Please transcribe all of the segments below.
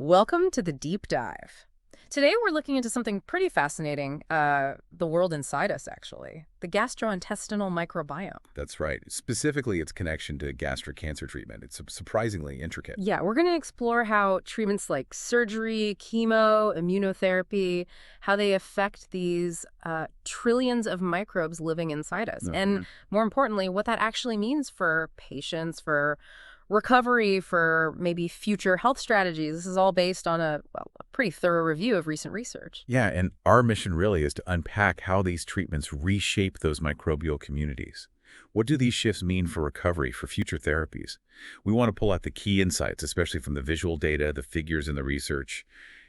Welcome to the deep dive. Today we're looking into something pretty fascinating, the world inside us, actually. The gastrointestinal microbiome. That's right. Specifically, its connection to gastric cancer treatment. It's surprisingly intricate. Yeah, we're going to explore how treatments like surgery, chemo, immunotherapy, how they affect these trillions of microbes living inside us. And more importantly, what that actually means for patients, for recovery, for maybe future health strategies. This is all based on a pretty thorough review of recent research. Yeah, and our mission really is to unpack how these treatments reshape those microbial communities. What do these shifts mean for recovery, for future therapies? We want to pull out the key insights, especially from the visual data, the figures in the research,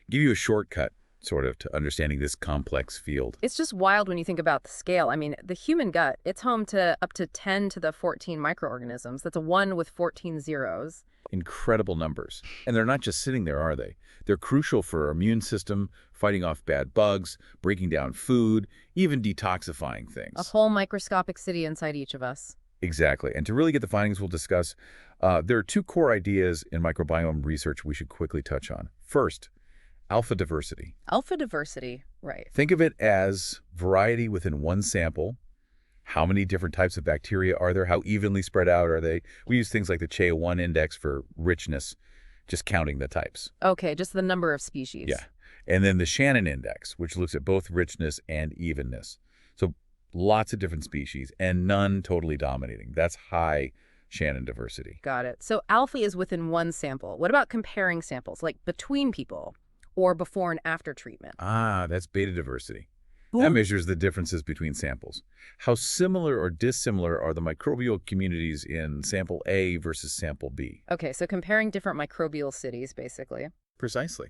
give you a shortcut, sort of, to understanding this complex field. It's just wild when you think about the scale. I mean, the human gut, it's home to up to 10 to the 14 microorganisms. That's a 1 with 14 zeros. Incredible numbers. And they're not just sitting there, are they? They're crucial for our immune system, fighting off bad bugs, breaking down food, even detoxifying things. A whole microscopic city inside each of us. Exactly. And to really get the findings we'll discuss, there are two core ideas in microbiome research we should quickly touch on. First, alpha diversity. Alpha diversity, right. Think of it as variety within one sample. How many different types of bacteria are there? How evenly spread out are they? We use things like the CHA1 index for richness, just counting the types. Okay, just the number of species. Yeah. And then the Shannon index, which looks at both richness and evenness. So lots of different species and none totally dominating. That's high Shannon diversity. Got it. So alpha is within one sample. What about comparing samples, like between people or before and after treatment? That's beta diversity. That measures the differences between samples. How similar or dissimilar are the microbial communities in sample A versus sample B? Okay, so comparing different microbial cities, basically. Precisely.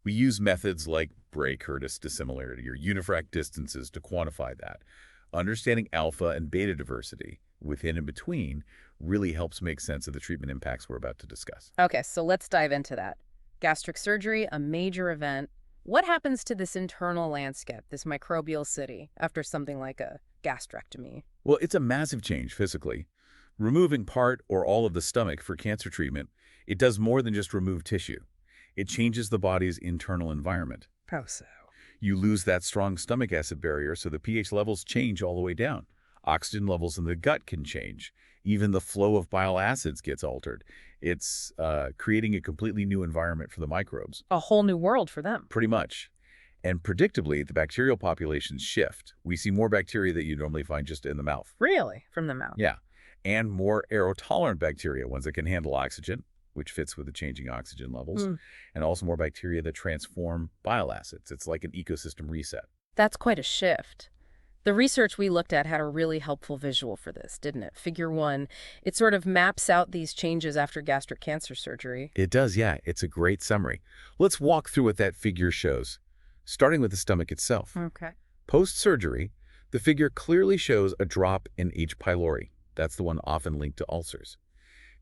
We use methods like Bray-Curtis dissimilarity or unifrac distances to quantify that. Understanding alpha and beta diversity within and between really helps make sense of the treatment impacts we're about to discuss. Okay, so let's dive into that. Gastric surgery, a major event. What happens to this internal landscape, this microbial city, after something like a gastrectomy? Well, it's a massive change physically. Removing part or all of the stomach for cancer treatment, it does more than just remove tissue. It changes the body's internal environment. How so? You lose that strong stomach acid barrier, so the pH levels change all the way down. Oxygen levels in the gut can change. Even the flow of bile acids gets altered. It's creating a completely new environment for the microbes. A whole new world for them. Pretty much. And predictably, the bacterial populations shift. We see more bacteria that you normally find just in the mouth. Really? From the mouth? Yeah. And more aerotolerant bacteria, ones that can handle oxygen, which fits with the changing oxygen levels, and also more bacteria that transform bile acids. It's like an ecosystem reset. That's quite a shift. The research we looked at had a really helpful visual for this, didn't it? Figure 1, it sort of maps out these changes after gastric cancer surgery. It does, yeah. It's a great summary. Let's walk through what that figure shows, starting with the stomach itself. Okay. Post-surgery, the figure clearly shows a drop in H. pylori. That's the one often linked to ulcers.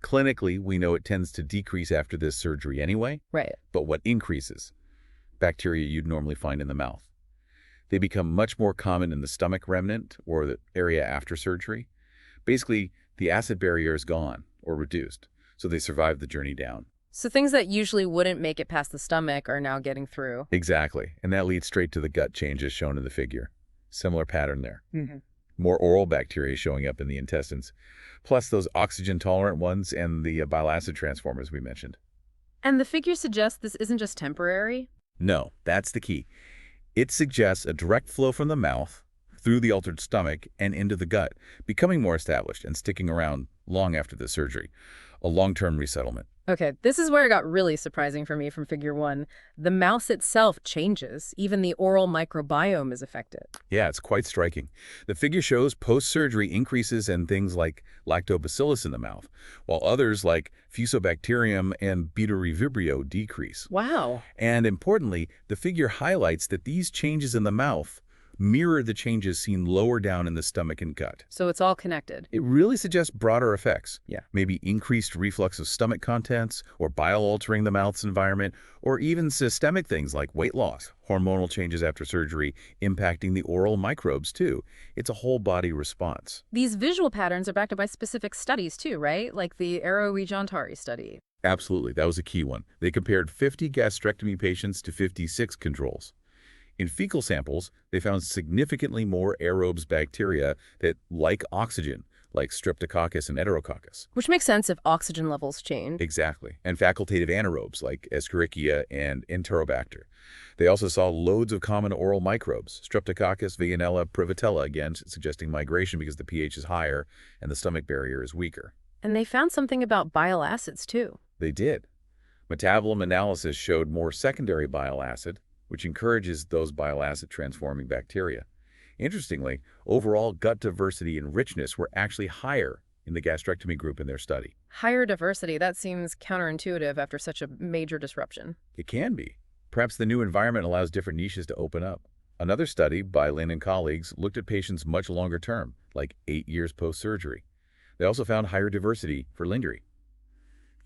Clinically, we know it tends to decrease after this surgery anyway. Right. But what increases? Bacteria you'd normally find in the mouth. They become much more common in the stomach remnant or the area after surgery. Basically, the acid barrier is gone or reduced, so they survive the journey down. So things that usually wouldn't make it past the stomach are now getting through. Exactly, and that leads straight to the gut changes shown in the figure. Similar pattern there. More oral bacteria showing up in the intestines, plus those oxygen-tolerant ones and the bile acid transformers we mentioned. And the figure suggests this isn't just temporary? No, that's the key. It suggests a direct flow from the mouth, through the altered stomach, and into the gut, becoming more established and sticking around long after the surgery. A long-term resettlement. Okay, this is where it got really surprising for me from figure 1. The mouse itself changes. Even the oral microbiome is affected. Yeah, it's quite striking. The figure shows post-surgery increases in things like lactobacillus in the mouth, while others like Fusobacterium and Beta revibrio decrease. Wow. And importantly, the figure highlights that these changes in the mouth mirror the changes seen lower down in the stomach and gut. So it's all connected. It really suggests broader effects. Yeah. Maybe increased reflux of stomach contents, or bile altering the mouth's environment, or even systemic things like weight loss, hormonal changes after surgery, impacting the oral microbes too. It's a whole body response. These visual patterns are backed up by specific studies too, right? Like the Aero-Regiontari study. Absolutely, that was a key one. They compared 50 gastrectomy patients to 56 controls. In fecal samples, they found significantly more aerobes bacteria that like oxygen, like Streptococcus and Enterococcus. Which makes sense if oxygen levels change. Exactly. And facultative anaerobes like Escherichia and Enterobacter. They also saw loads of common oral microbes, Streptococcus, Veillonella, Prevotella, again suggesting migration because the pH is higher and the stomach barrier is weaker. And they found something about bile acids, too. They did. Metabolome analysis showed more secondary bile acid, which encourages those bile acid transforming bacteria. Interestingly, overall gut diversity and richness were actually higher in the gastrectomy group in their study. Higher diversity, that seems counterintuitive after such a major disruption. It can be. Perhaps the new environment allows different niches to open up. Another study by Lin and colleagues looked at patients much longer term, like 8 years post-surgery. They also found higher diversity for lingering.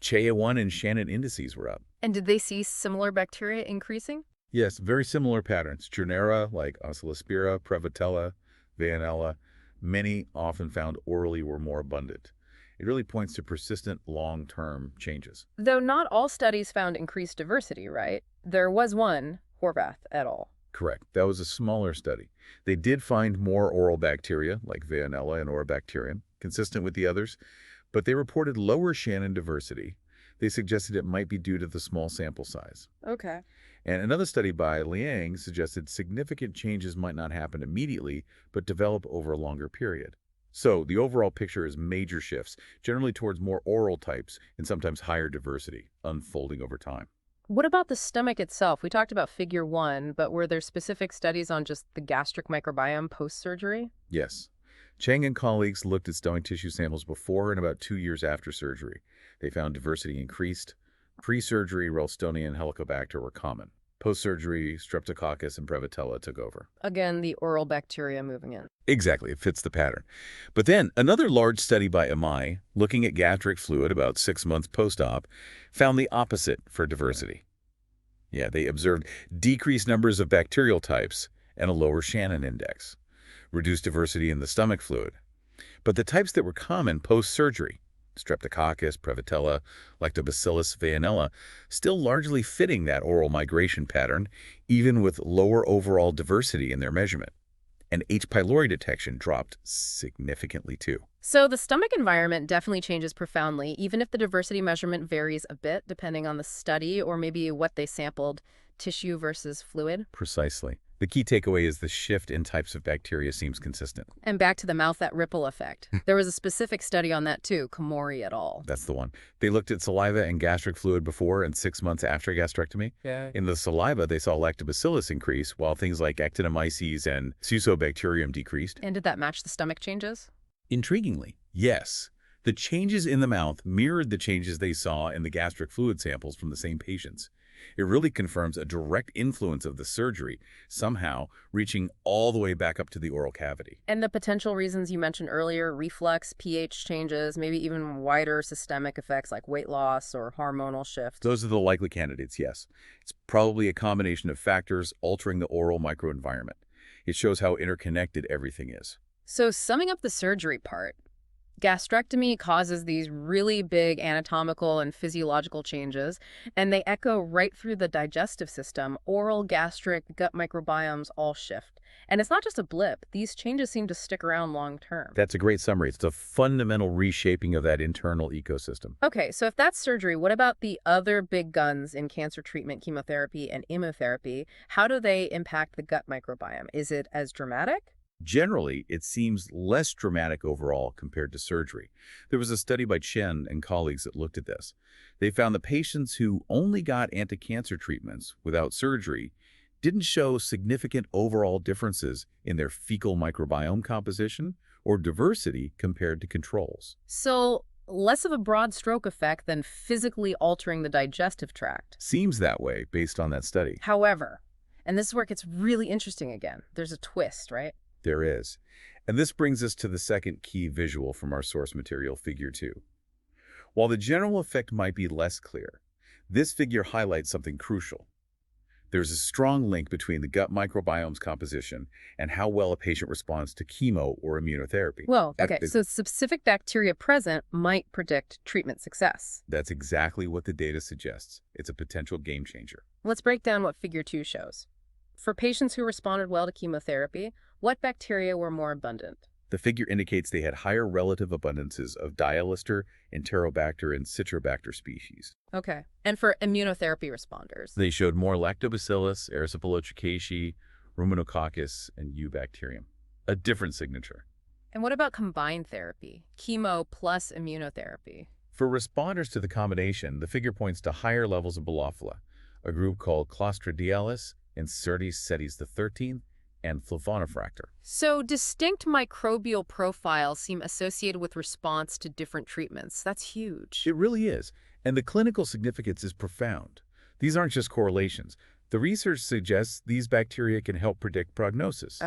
CHEA1 and Shannon indices were up. And did they see similar bacteria increasing? Yes, very similar patterns. Jernera, like Oscillospira, Prevotella, Veillonella, many often found orally were more abundant. It really points to persistent long-term changes. Though not all studies found increased diversity, right? There was one, Horvath et al. Correct. That was a smaller study. They did find more oral bacteria, like Veillonella and Orobacterium, consistent with the others, but they reported lower Shannon diversity. They suggested it might be due to the small sample size. Okay. And another study by Liang suggested significant changes might not happen immediately, but develop over a longer period. So the overall picture is major shifts, generally towards more oral types and sometimes higher diversity, unfolding over time. What about the stomach itself? We talked about figure 1, but were there specific studies on just the gastric microbiome post-surgery? Yes. Chang and colleagues looked at stomach tissue samples before and about 2 years after surgery. They found diversity increased. Pre-surgery, Ralstonia and Helicobacter were common. Post-surgery, Streptococcus and Prevotella took over. Again, the oral bacteria moving in. Exactly, it fits the pattern. But then, another large study by Amai, looking at gastric fluid about 6 months post-op, found the opposite for diversity. Yeah, they observed decreased numbers of bacterial types and a lower Shannon index, reduced diversity in the stomach fluid. But the types that were common post-surgery, Streptococcus, Prevotella, Lactobacillus, Veillonella, still largely fitting that oral migration pattern, even with lower overall diversity in their measurement. And H. pylori detection dropped significantly too. So the stomach environment definitely changes profoundly, even if the diversity measurement varies a bit depending on the study or maybe what they sampled, tissue versus fluid. Precisely. The key takeaway is the shift in types of bacteria seems consistent. And back to the mouth, that ripple effect. There was a specific study on that too, Komori et al. That's the one. They looked at saliva and gastric fluid before and 6 months after gastrectomy. Yeah. In the saliva, they saw lactobacillus increase, while things like actinomyces and Fusobacterium decreased. And did that match the stomach changes? Intriguingly, yes. The changes in the mouth mirrored the changes they saw in the gastric fluid samples from the same patients. It really confirms a direct influence of the surgery, somehow reaching all the way back up to the oral cavity. And the potential reasons you mentioned earlier, reflux, pH changes, maybe even wider systemic effects like weight loss or hormonal shifts. Those are the likely candidates, yes. It's probably a combination of factors altering the oral microenvironment. It shows how interconnected everything is. So summing up the surgery part, gastrectomy causes these really big anatomical and physiological changes, and they echo right through the digestive system. Oral, gastric, gut microbiomes all shift. And it's not just a blip. These changes seem to stick around long term. That's a great summary. It's a fundamental reshaping of that internal ecosystem. Okay, so if that's surgery, what about the other big guns in cancer treatment, chemotherapy and immunotherapy? How do they impact the gut microbiome? Is it as dramatic? Generally, it seems less dramatic overall compared to surgery. There was a study by Chen and colleagues that looked at this. They found the patients who only got anti-cancer treatments without surgery didn't show significant overall differences in their fecal microbiome composition or diversity compared to controls. So less of a broad stroke effect than physically altering the digestive tract. Seems that way based on that study. However, and this is where it gets really interesting again, there's a twist, right? There is. And this brings us to the second key visual from our source material, figure 2. While the general effect might be less clear, this figure highlights something crucial. There's a strong link between the gut microbiome's composition and how well a patient responds to chemo or immunotherapy. Well, okay, so specific bacteria present might predict treatment success. That's exactly what the data suggests. It's a potential game changer. Let's break down what Figure 2 shows. For patients who responded well to chemotherapy, what bacteria were more abundant? The figure indicates they had higher relative abundances of Dialister, Enterobacter, and Citrobacter species. Okay. And for immunotherapy responders? They showed more Lactobacillus, Erysipelotricaceae, Ruminococcus, and Eubacterium. A different signature. And what about combined therapy, chemo plus immunotherapy? For responders to the combination, the figure points to higher levels of Belophylla, a group called Clostridialis, Incertis cetes XIII, and Flavonofractor. So distinct microbial profiles seem associated with response to different treatments. That's huge. It really is. And the clinical significance is profound. These aren't just correlations. The research suggests these bacteria can help predict prognosis.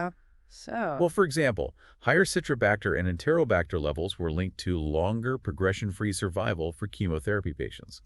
Well, for example, higher Citrobacter and Enterobacter levels were linked to longer progression-free survival for chemotherapy patients.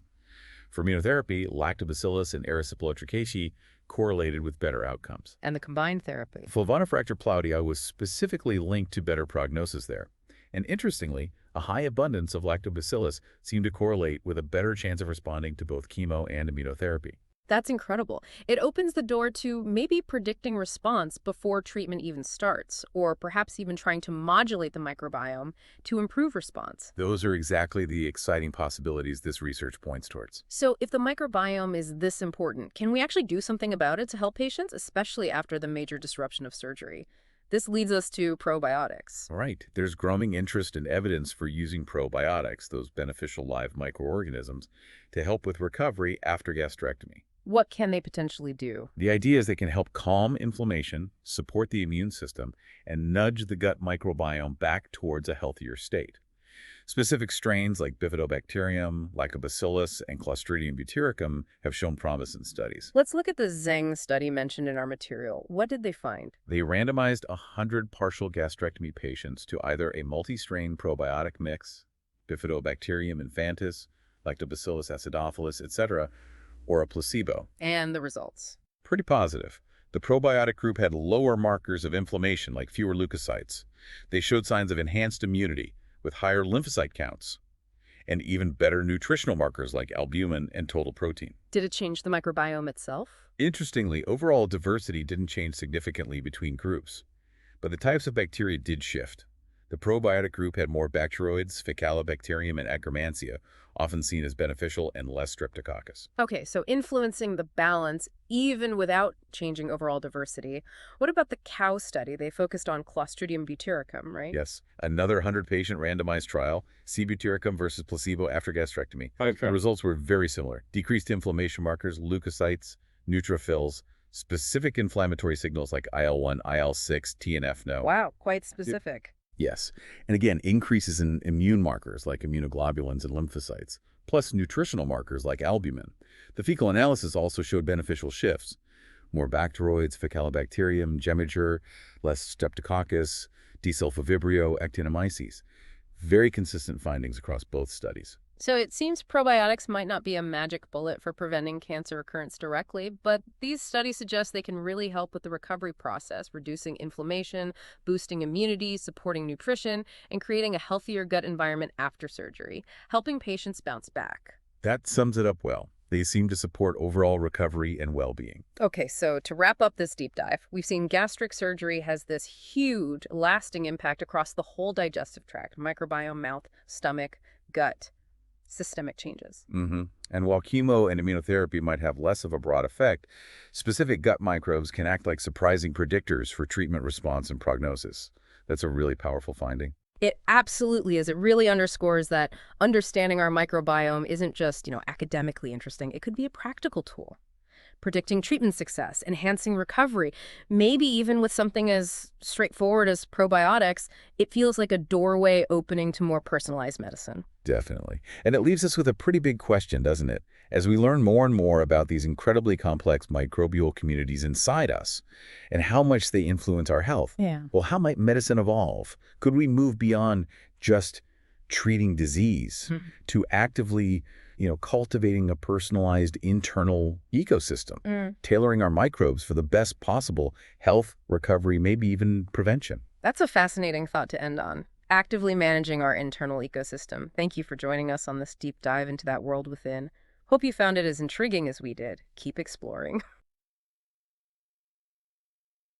For immunotherapy, Lactobacillus and Erysipelotricaceae correlated with better outcomes. And the combined therapy? Flavonofractor plautii was specifically linked to better prognosis there. And interestingly, a high abundance of Lactobacillus seemed to correlate with a better chance of responding to both chemo and immunotherapy. That's incredible. It opens the door to maybe predicting response before treatment even starts, or perhaps even trying to modulate the microbiome to improve response. Those are exactly the exciting possibilities this research points towards. So if the microbiome is this important, can we actually do something about it to help patients, especially after the major disruption of surgery? This leads us to probiotics. Right. There's growing interest and evidence for using probiotics, those beneficial live microorganisms, to help with recovery after gastrectomy. What can they potentially do? The idea is they can help calm inflammation, support the immune system, and nudge the gut microbiome back towards a healthier state. Specific strains like Bifidobacterium, Lactobacillus, and Clostridium butyricum have shown promise in studies. Let's look at the Zheng study mentioned in our material. What did they find? They randomized 100 partial gastrectomy patients to either a multi-strain probiotic mix, Bifidobacterium infantis, Lactobacillus acidophilus, etc., or a placebo. And the results? Pretty positive. The probiotic group had lower markers of inflammation, like fewer leukocytes. They showed signs of enhanced immunity, with higher lymphocyte counts, and even better nutritional markers like albumin and total protein. Did it change the microbiome itself? Interestingly, overall diversity didn't change significantly between groups, but the types of bacteria did shift. The probiotic group had more Bacteroids, Faecalibacterium, and Akkermansia, often seen as beneficial, and less Streptococcus. Okay, so influencing the balance even without changing overall diversity. What about the cow study? They focused on Clostridium butyricum, right? Yes, another 100-patient randomized trial, C. butyricum versus placebo after gastrectomy. The results were very similar. Decreased inflammation markers, leukocytes, neutrophils, specific inflammatory signals like IL-1, IL-6, TNF-no. Wow, quite specific. Yes. And again, increases in immune markers like immunoglobulins and lymphocytes, plus nutritional markers like albumin. The fecal analysis also showed beneficial shifts. More Bacteroids, Faecalibacterium, Gemiger, less Streptococcus, D-sulfovibrio, actinomyces. Very consistent findings across both studies. So it seems probiotics might not be a magic bullet for preventing cancer recurrence directly, but these studies suggest they can really help with the recovery process, reducing inflammation, boosting immunity, supporting nutrition, and creating a healthier gut environment after surgery, helping patients bounce back. That sums it up well. They seem to support overall recovery and well-being. Okay, so to wrap up this deep dive, we've seen gastric surgery has this huge, lasting impact across the whole digestive tract, microbiome, mouth, stomach, gut. Systemic changes. And while chemo and immunotherapy might have less of a broad effect, specific gut microbes can act like surprising predictors for treatment response and prognosis. That's a really powerful finding. It absolutely is. It really underscores that understanding our microbiome isn't just, academically interesting. It could be a practical tool. Predicting treatment success, enhancing recovery, maybe even with something as straightforward as probiotics, it feels like a doorway opening to more personalized medicine. Definitely. And it leaves us with a pretty big question, doesn't it? As we learn more and more about these incredibly complex microbial communities inside us and how much they influence our health, well, how might medicine evolve? Could we move beyond just treating disease to actively cultivating a personalized internal ecosystem, tailoring our microbes for the best possible health, recovery, maybe even prevention. That's a fascinating thought to end on. Actively managing our internal ecosystem. Thank you for joining us on this deep dive into that world within. Hope you found it as intriguing as we did. Keep exploring.